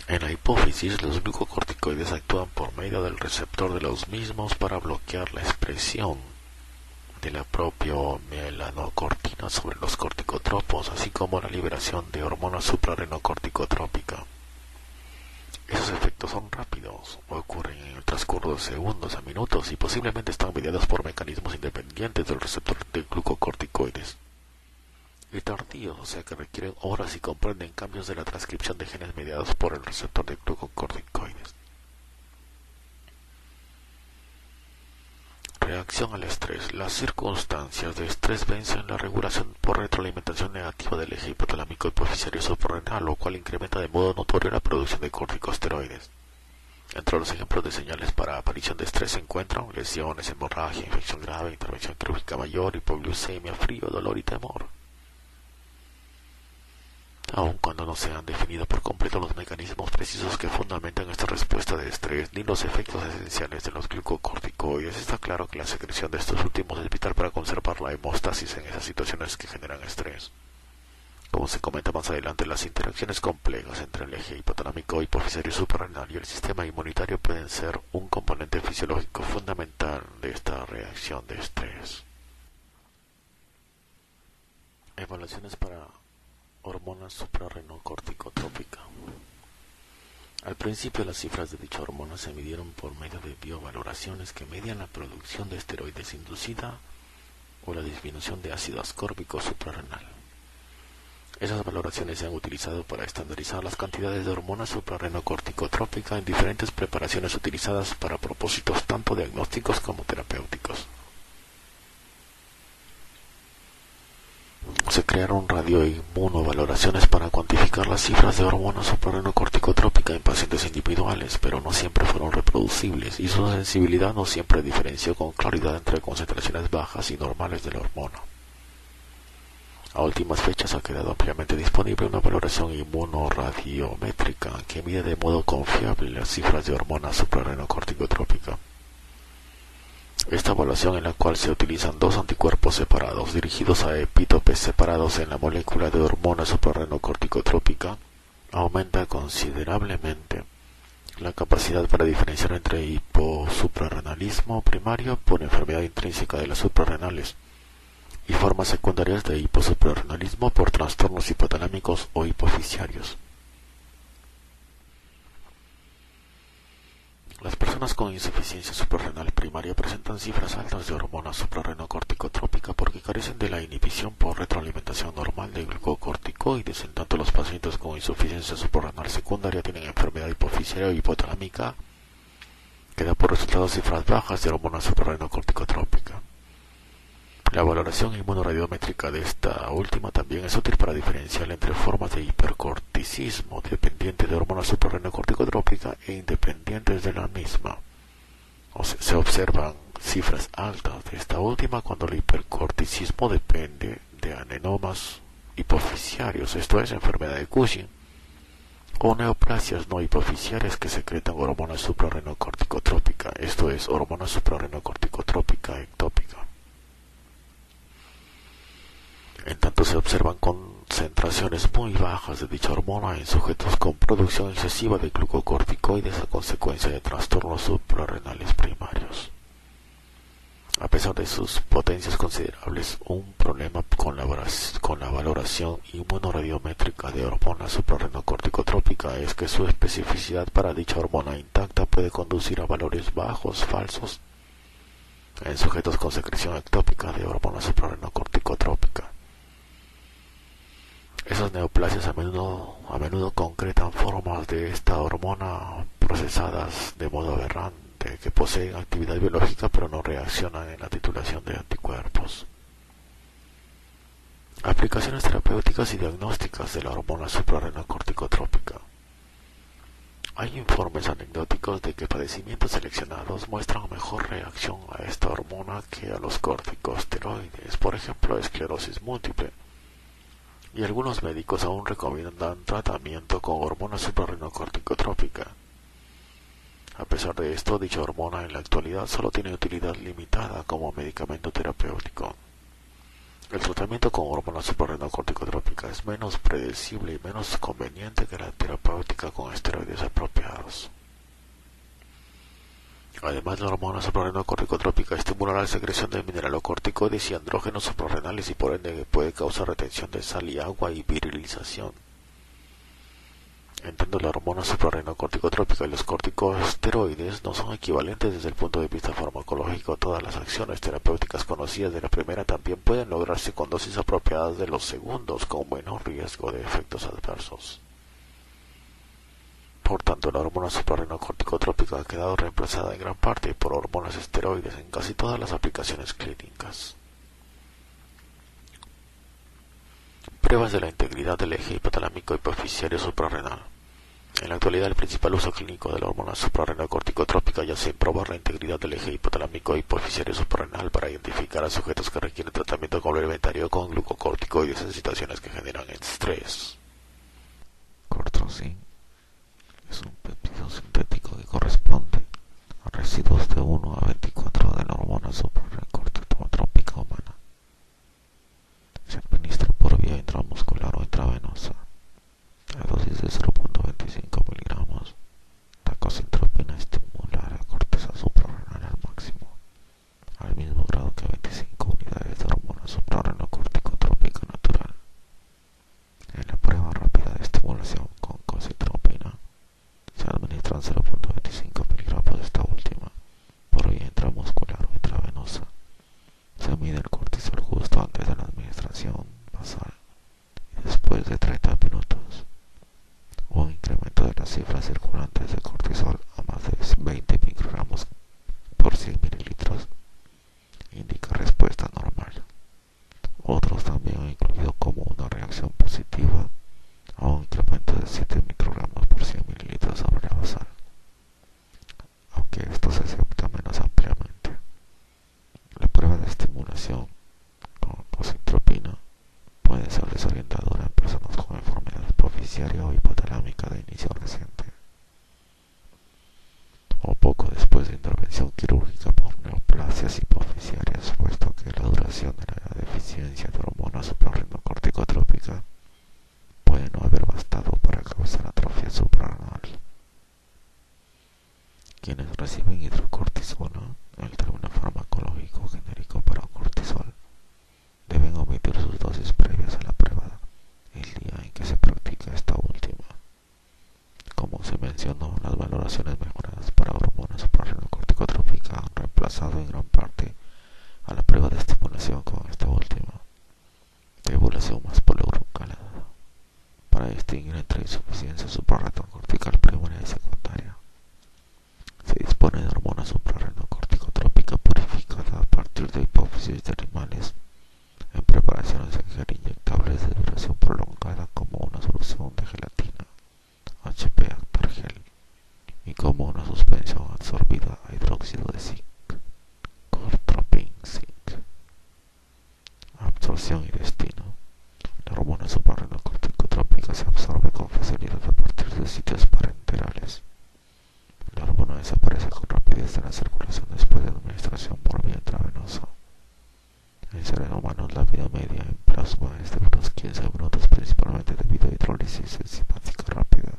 En la hipófisis, los glucocorticoides actúan por medio del receptor de los mismos para bloquear la expresión de la propia melanocortina sobre los corticotropos, así como la liberación de hormona suprarrenocorticotrópica. Esos efectos son rápidos, ocurren en el transcurso de segundos a minutos y posiblemente están mediados por mecanismos independientes del receptor de glucocorticoides. Y tardíos, o sea que requieren horas y comprenden cambios de la transcripción de genes mediados por el receptor de glucocorticoides. Reacción al estrés. Las circunstancias de estrés vencen la regulación por retroalimentación negativa del eje hipotalámico hipoficiario suprarrenal, lo cual incrementa de modo notorio la producción de corticosteroides. Entre los ejemplos de señales para aparición de estrés se encuentran lesiones, hemorragia, infección grave, intervención quirúrgica mayor, hipoglucemia, frío, dolor y temor. Aun cuando no se han definido por completo los mecanismos precisos que fundamentan esta respuesta de estrés, ni los efectos esenciales de los glucocorticoides, está claro que la secreción de estos últimos es vital para conservar la hemostasis en esas situaciones que generan estrés. Como se comenta más adelante, las interacciones complejas entre el eje hipotalámico hipoficiario suprarrenal y el sistema inmunitario pueden ser un componente fisiológico fundamental de esta reacción de estrés. Evaluaciones para hormona suprarrenocorticotrópica. Al principio las cifras de dicha hormona se midieron por medio de biovaloraciones que median la producción de esteroides inducida o la disminución de ácido ascórbico suprarrenal. Esas valoraciones se han utilizado para estandarizar las cantidades de hormona suprarrenocorticotrópica en diferentes preparaciones utilizadas para propósitos tanto diagnósticos como terapéuticos. Se crearon radioinmunovaloraciones para cuantificar las cifras de hormona suprarrenocorticotrópica en pacientes individuales, pero no siempre fueron reproducibles y su sensibilidad no siempre diferenció con claridad entre concentraciones bajas y normales de la hormona. A últimas fechas ha quedado ampliamente disponible una valoración inmunoradiométrica que mide de modo confiable las cifras de hormona suprarrenocorticotrópica. Esta evaluación, en la cual se utilizan dos anticuerpos separados dirigidos a epítopes separados en la molécula de hormona suprarrenocorticotrópica, aumenta considerablemente la capacidad para diferenciar entre hiposuprarrenalismo primario por enfermedad intrínseca de las suprarrenales y formas secundarias de hiposuprarrenalismo por trastornos hipotalámicos o hipoficiarios. Las personas con insuficiencia suprarrenal primaria presentan cifras altas de hormona suprarrenocorticotrópica porque carecen de la inhibición por retroalimentación normal de glucocorticoides, en tanto los pacientes con insuficiencia suprarrenal secundaria tienen enfermedad hipoficiaria o hipotalámica que da por resultado cifras bajas de hormona suprarrenocorticotrópica. La valoración inmunoradiométrica de esta última también es útil para diferenciar entre formas de hipercorticismo dependientes de hormona suprarrenocorticotrópica e independientes de la misma. Se observan cifras altas de esta última cuando el hipercorticismo depende de adenomas hipoficiarios, esto es, enfermedad de Cushing, o neoplasias no hipoficiarias que secretan hormona suprarrenocorticotrópica, esto es, hormona suprarrenocorticotrópica ectópica. En tanto se observan concentraciones muy bajas de dicha hormona en sujetos con producción excesiva de glucocorticoides a consecuencia de trastornos suprarrenales primarios. A pesar de sus potencias considerables, un problema con la valoración inmunoradiométrica de hormona suprarrenocorticotrópica es que su especificidad para dicha hormona intacta puede conducir a valores bajos falsos en sujetos con secreción ectópica de hormona suprarrenocorticotrópica. Esas neoplasias a menudo concretan formas de esta hormona procesadas de modo aberrante, que poseen actividad biológica pero no reaccionan en la titulación de anticuerpos. Aplicaciones terapéuticas y diagnósticas de la hormona suprarrenocorticotrópica. Hay informes anecdóticos de que padecimientos seleccionados muestran mejor reacción a esta hormona que a los corticosteroides, por ejemplo, esclerosis múltiple. Y algunos médicos aún recomiendan tratamiento con hormona suprarrenocorticotrópica. A pesar de esto, dicha hormona en la actualidad solo tiene utilidad limitada como medicamento terapéutico. El tratamiento con hormonas suprarrenocorticotrópicas es menos predecible y menos conveniente que la terapéutica con esteroides apropiados. Además, la hormona suprarrenocorticotrópica estimula la secreción de mineralocorticoides y andrógenos suprarrenales y por ende puede causar retención de sal y agua y virilización. Entiendo, la hormona suprarrenocorticotrópica y los corticosteroides no son equivalentes desde el punto de vista farmacológico. Todas las acciones terapéuticas conocidas de la primera también pueden lograrse con dosis apropiadas de los segundos con menor riesgo de efectos adversos. Por tanto, la hormona suprarrenocorticotrópica ha quedado reemplazada en gran parte por hormonas esteroides en casi todas las aplicaciones clínicas. Pruebas de la integridad del eje hipotalámico hipoficiario suprarrenal. En la actualidad, el principal uso clínico de la hormona suprarrenocorticotrópica yace en probar la integridad del eje hipotalámico hipoficiario suprarrenal para identificar a sujetos que requieren tratamiento complementario con glucocorticoides en situaciones que generan estrés. Cortrosyn es un péptido sintético que corresponde a residuos de 1 a 24 de la hormona suprarrenocorticotrópica humana. Se administra por vía intramuscular o intravenosa a dosis de 0.25 miligramos. La cosintropina estimula la corteza suprarrenal al máximo, al mismo grado que 25 unidades de hormona suprarrenocorticotrópica natural. En la prueba rápida de estimulación con cosintropina se administran 0.25 miligramos de esta última por vía intramuscular o intravenosa. Se mide el cortisol justo antes de la administración basal y después de 30 minutos. Un incremento de las cifras circulantes de cortisol a más de 20 microgramos por 100 mililitros indica respuesta normal. Otros también han incluido como una reacción positiva a un incremento de 7 microgramos por 100 mililitros sobre la basal, aunque esto se acepta menos ampliamente. La prueba de estimulación con cosintropina puede ser desorientadora en personas con enfermedad hipoficiaria o hipotalámica de inicio reciente, o poco después de intervención quirúrgica por neoplasias hipoficiarias, puesto que la duración de la deficiencia de hormona suprarrenocorticotrópica puede no haber bastado para causar atrofia suprarrenal. Quienes reciben hidrocortisona, el término farmacológico genérico para cortisol, deben omitir sus dosis previas a la prueba el día en que se practica esta última. Como se mencionó, las valoraciones mejoradas para hormonas suprarrenocorticotrópica han reemplazado en gran parte a la prueba de estimulación con esta última, de evaluación más prolongada, para distinguir entre insuficiencia suprarrenocortical primaria y secundaria. Se dispone de hormona suprarrenocorticotrópica purificada a partir de hipófisis de animales en preparaciones en gel inyectables de duración prolongada como una solución de gelatina, HP Actar Gel, y como una suspensión absorbida a hidróxido de zinc, Cortropin Zinc. Absorción y destino. La hormona suprarrenocorticotrópica se absorbe con facilidad a partir de sitios parenterales. La hormona desaparece con rapidez de la circulación después de administración por vía intravenosa. En seres humanos, la vida media en plasma es de unos 15 minutos, principalmente debido a hidrólisis enzimática rápida.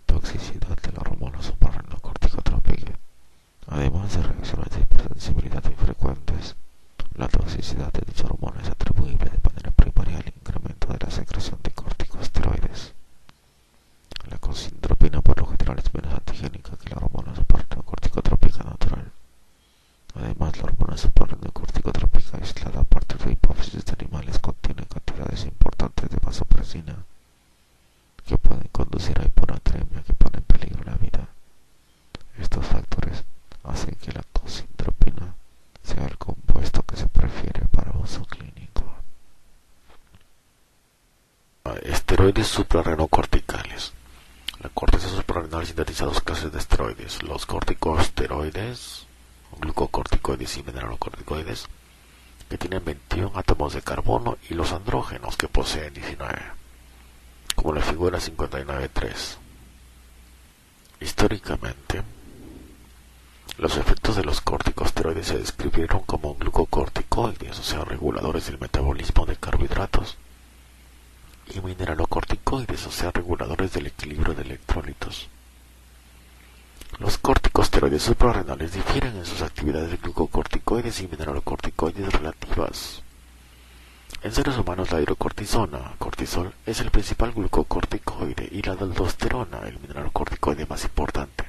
Toxicidad de la hormona suprarrenocorticotrópica. Además de reacciones de hipersensibilidad infrecuentes, la toxicidad de dicha hormona es atribuible de manera primaria al incremento de la secreción de corticosteroides. La cosintropina por lo general es menos antigénica que la hormona suprarrenocorticotrópica natural. Además, la hormona suprarrenocorticotrópica aislada a partir de hipófisis de animales contiene cantidades importantes de vasopresina que pueden conducir a hiponatremia que pone en peligro la vida. Estos factores hacen que la cosintropina sea el compuesto que se prefiere para uso clínico. Esteroides suprarrenocorticales. La corteza suprarrenal sintetiza dos clases de esteroides: los corticosteroides, glucocorticoides y mineralocorticoides, que tienen 21 átomos de carbono, y los andrógenos, que poseen 19, como la figura 59.3. Históricamente, Los efectos de los corticosteroides se describieron como glucocorticoides, o sea, reguladores del metabolismo de carbohidratos, y mineralocorticoides, o sea, reguladores del equilibrio de electrolitos. Los corticosteroides suprarrenales difieren en sus actividades de glucocorticoides y mineralocorticoides relativas. En seres humanos, la hidrocortisona, cortisol, es el principal glucocorticoide y la aldosterona, el mineralocorticoide más importante.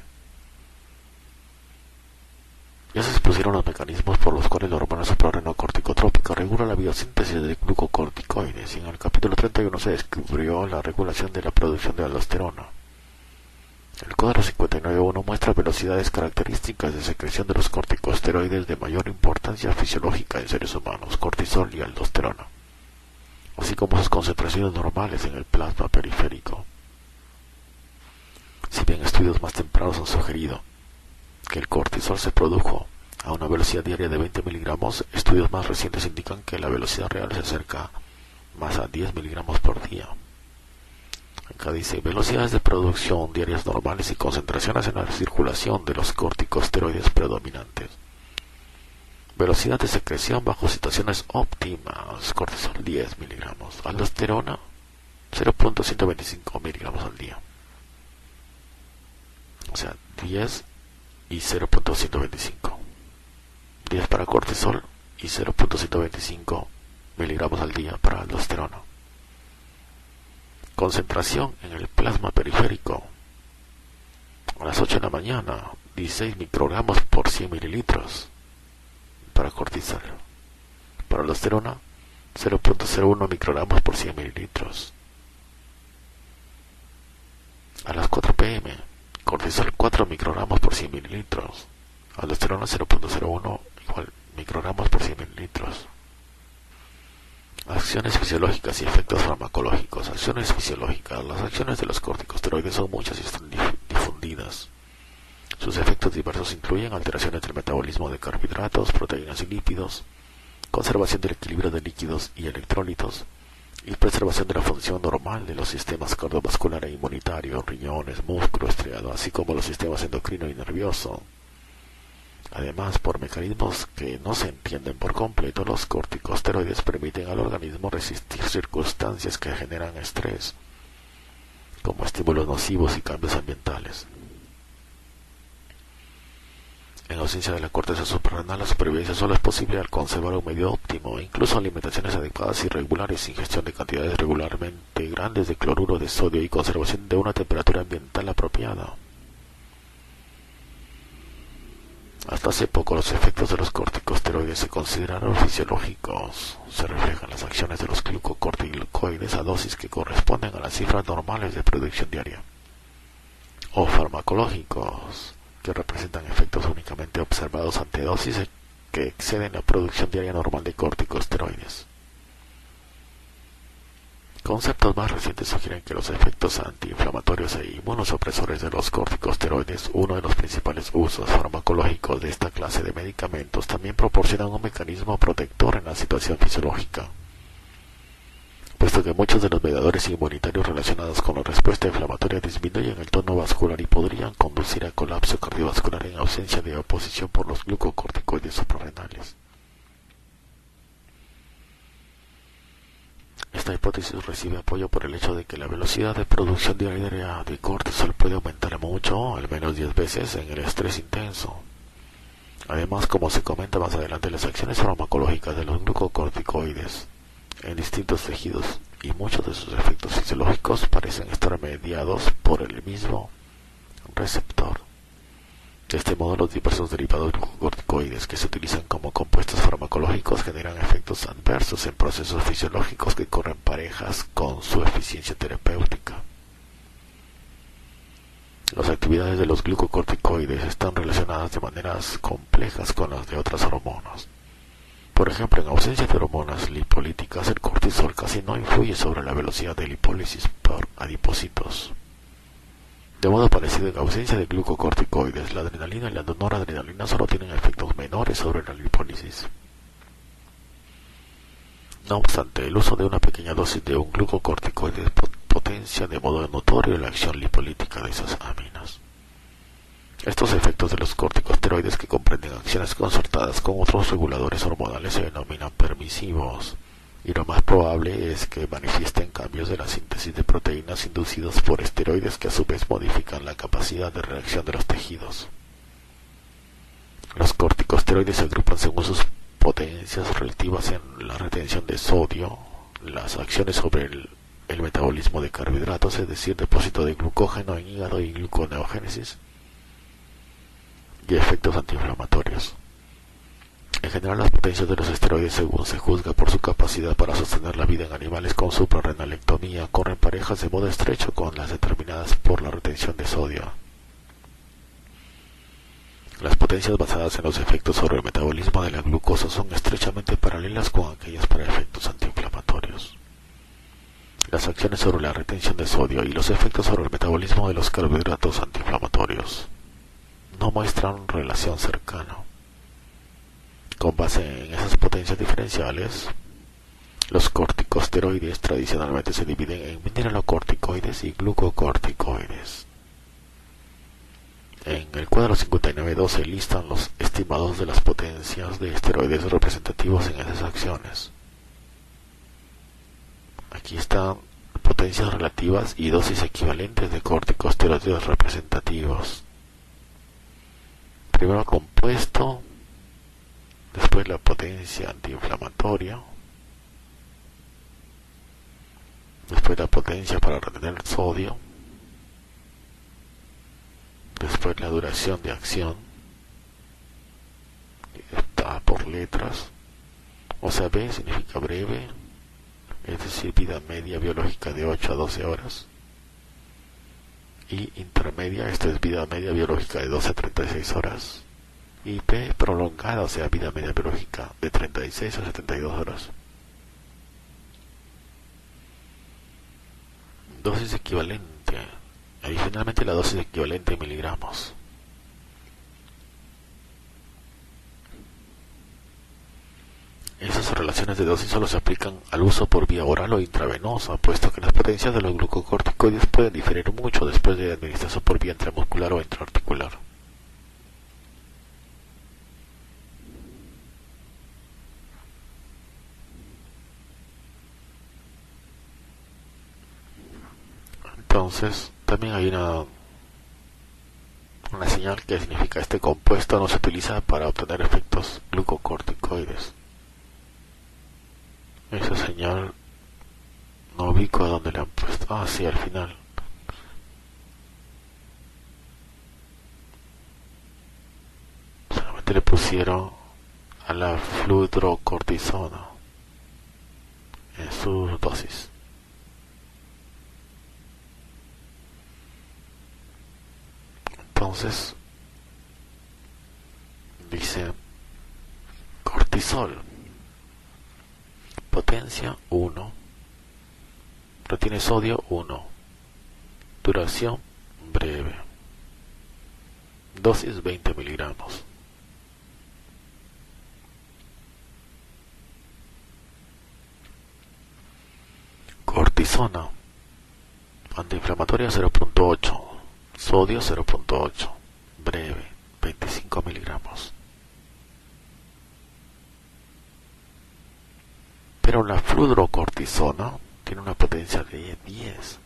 Ya se expusieron los mecanismos por los cuales la hormona suprarrenocorticotrópica regula la biosíntesis de glucocorticoides, y en el capítulo 31 se descubrió la regulación de la producción de aldosterona. El cuadro 59.1 muestra velocidades características de secreción de los corticosteroides de mayor importancia fisiológica en seres humanos, cortisol y aldosterona, así como sus concentraciones normales en el plasma periférico. Si bien estudios más tempranos han sugerido que el cortisol se produjo a una velocidad diaria de 20 miligramos, estudios más recientes indican que la velocidad real se acerca más a 10 miligramos por día. Acá dice velocidades de producción diarias normales y concentraciones en la circulación de los corticosteroides predominantes. Velocidad de secreción bajo situaciones óptimas: cortisol 10 miligramos, aldosterona 0.125 miligramos al día. O sea, 10 y 0.125. 10 para cortisol y 0.125 miligramos al día para aldosterona. Concentración en el plasma periférico: a las 8 de la mañana, 16 microgramos por 100 mililitros para cortisol. Para aldosterona, 0.01 microgramos por 100 mililitros. A las 4 pm, cortisol 4 microgramos por 100 mililitros. Aldosterona 0.01 igual microgramos por 100 mililitros. Acciones fisiológicas y efectos farmacológicos. Acciones fisiológicas. Las acciones de los corticosteroides son muchas y están difundidas. Sus efectos diversos incluyen alteraciones del metabolismo de carbohidratos, proteínas y lípidos, conservación del equilibrio de líquidos y electrólitos, y preservación de la función normal de los sistemas cardiovascular e inmunitario, riñones, músculo estriado, así como los sistemas endocrino y nervioso. Además, por mecanismos que no se entienden por completo, los corticosteroides permiten al organismo resistir circunstancias que generan estrés, como estímulos nocivos y cambios ambientales. En ausencia de la corteza suprarrenal, la supervivencia solo es posible al conservar un medio óptimo, incluso alimentaciones adecuadas y regulares, ingestión de cantidades regularmente grandes de cloruro de sodio y conservación de una temperatura ambiental apropiada. Hasta hace poco, los efectos de los corticosteroides se consideraron fisiológicos. Se reflejan las acciones de los glucocorticoides a dosis que corresponden a las cifras normales de producción diaria, o farmacológicos, que representan efectos únicamente observados ante dosis que exceden la producción diaria normal de corticosteroides. Conceptos más recientes sugieren que los efectos antiinflamatorios e inmunosupresores de los corticosteroides, uno de los principales usos farmacológicos de esta clase de medicamentos, también proporcionan un mecanismo protector en la situación fisiológica, puesto que muchos de los mediadores inmunitarios relacionados con la respuesta inflamatoria disminuyen el tono vascular y podrían conducir a colapso cardiovascular en ausencia de oposición por los glucocorticoides suprarrenales. Esta hipótesis recibe apoyo por el hecho de que la velocidad de producción diaria de cortisol puede aumentar mucho, al menos 10 veces, en el estrés intenso. Además, como se comenta más adelante, las acciones farmacológicas de los glucocorticoides en distintos tejidos y muchos de sus efectos fisiológicos parecen estar mediados por el mismo receptor. De este modo, los diversos derivados glucocorticoides que se utilizan como compuestos farmacológicos generan efectos adversos en procesos fisiológicos que corren parejas con su eficiencia terapéutica. Las actividades de los glucocorticoides están relacionadas de maneras complejas con las de otras hormonas. Por ejemplo, en ausencia de hormonas lipolíticas, el cortisol casi no influye sobre la velocidad de lipólisis por adipocitos. De modo parecido, en ausencia de glucocorticoides, la adrenalina y la noradrenalina solo tienen efectos menores sobre la lipólisis. No obstante, el uso de una pequeña dosis de un glucocorticoide potencia de modo notorio la acción lipolítica de esas aminas. Estos efectos de los corticosteroides, que comprenden acciones concertadas con otros reguladores hormonales, se denominan permisivos, y lo más probable es que manifiesten cambios de la síntesis de proteínas inducidos por esteroides, que a su vez modifican la capacidad de reacción de los tejidos. Los corticosteroides se agrupan según sus potencias relativas en la retención de sodio, las acciones sobre el metabolismo de carbohidratos, es decir, depósito de glucógeno en hígado y gluconeogénesis, y efectos antiinflamatorios. En general, las potencias de los esteroides, según se juzga por su capacidad para sostener la vida en animales con suprarrenalectomía, corren parejas de modo estrecho con las determinadas por la retención de sodio. Las potencias basadas en los efectos sobre el metabolismo de la glucosa son estrechamente paralelas con aquellas para efectos antiinflamatorios. Las acciones sobre la retención de sodio y los efectos sobre el metabolismo de los carbohidratos antiinflamatorios no muestran relación cercana. Con base en esas potencias diferenciales, los corticosteroides tradicionalmente se dividen en mineralocorticoides y glucocorticoides. En el cuadro 59.2 se listan los estimados de las potencias de esteroides representativos en esas acciones. Aquí están potencias relativas y dosis equivalentes de corticosteroides representativos. Primero compuesto, después la potencia antiinflamatoria, después la potencia para retener el sodio, después la duración de acción, está por letras, o sea, B significa breve, es decir, vida media biológica de 8 a 12 horas, y intermedia, esto es vida media biológica de 12 a 36 horas, y P prolongada, o sea, vida media biológica de 36 a 72 horas. Dosis equivalente. Adicionalmente, la dosis equivalente en miligramos. Esas relaciones de dosis solo se aplican al uso por vía oral o intravenosa, puesto que las potencias de los glucocorticoides pueden diferir mucho después de administración por vía intramuscular o intraarticular. Entonces, también hay una señal que significa este compuesto no se utiliza para obtener efectos glucocorticoides. Esa señal no ubico a dónde le han puesto. Ah, sí, al final. Solamente le pusieron a la fludrocortisona en su dosis. Entonces, dice cortisol, potencia 1, retiene sodio 1, duración breve, dosis 20 miligramos. Cortisona, antiinflamatoria 0.8, sodio 0.8, breve, 25 miligramos. Pero la fludrocortisona tiene una potencia de 10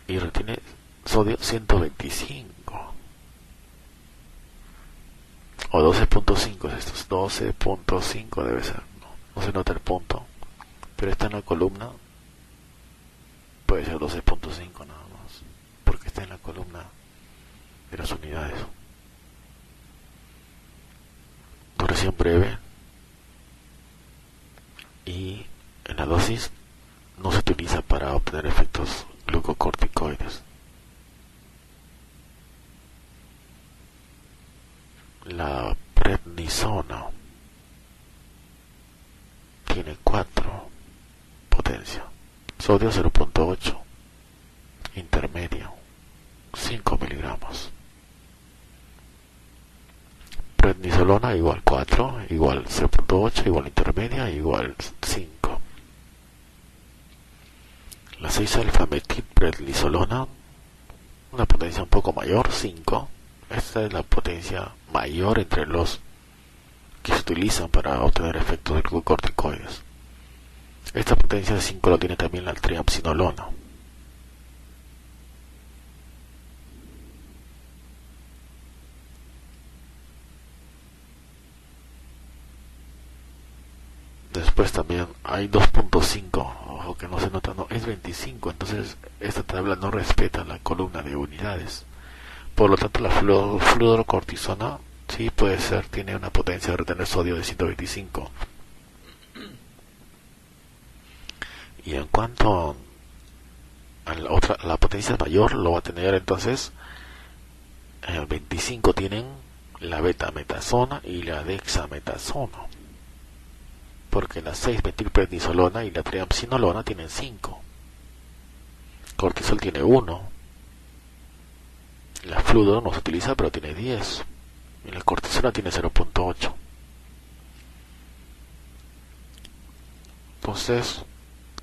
y retiene sodio 125 o 12.5, estos 12.5 debe ser, no se nota el punto, pero está en la columna. Puede ser 12.5 nada más, porque está en la columna de las unidades. Duración breve, y en la dosis no se utiliza para obtener efectos glucocorticoides. La prednisona tiene 4 potencia. Sodio 0.8, intermedio 5 miligramos. Prednisolona igual 4, igual 0.8, igual intermedia, igual 5. La 6-alfa-metilprednisolona una potencia un poco mayor, 5. Esta es la potencia mayor entre los que se utilizan para obtener efectos de glucocorticoides. Esta potencia de 5 lo tiene también la triamcinolona. Después también hay 2.5, ojo que no se nota, no, es 25, entonces esta tabla no respeta la columna de unidades. Por lo tanto la fluorocortisona sí puede ser, tiene una potencia de retener sodio de 125. Y en cuanto a la potencia mayor lo va a tener entonces, 25 tienen la beta-metasona y la dexametasona, porque la 6-metilprednisolona y la triamcinolona tienen 5. Cortisol tiene 1. La fluoro no se utiliza pero tiene 10. Y la cortisona tiene 0.8. Entonces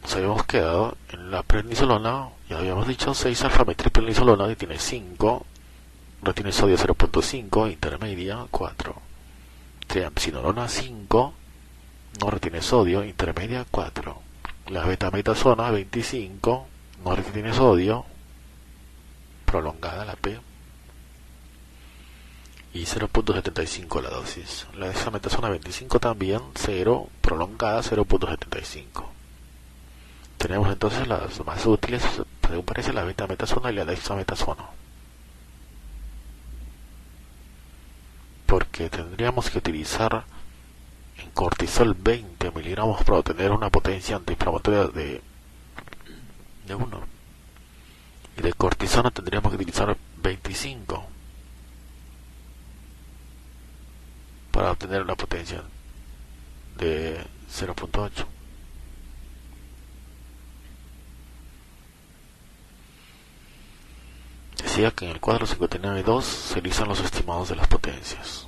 nos habíamos quedado en la prednisolona, ya habíamos dicho 6-alfa-metilprednisolona que tiene 5, retiene sodio 0.5, intermedia 4. Triamcinolona 5, no retiene sodio, intermedia 4. La beta-metasona 25, no retiene sodio, prolongada la P, y 0.75 la dosis. La dexametasona 25 también, 0, prolongada 0.75. Tenemos entonces las más útiles, según parece, la beta-metasona y la dexametasona. Porque tendríamos que utilizar en cortisol 20 miligramos para obtener una potencia antiinflamatoria de 1. Y de cortisona tendríamos que utilizar 25 para obtener una potencia de 0.8. Decía que en el cuadro 59.2 se listan los estimados de las potencias.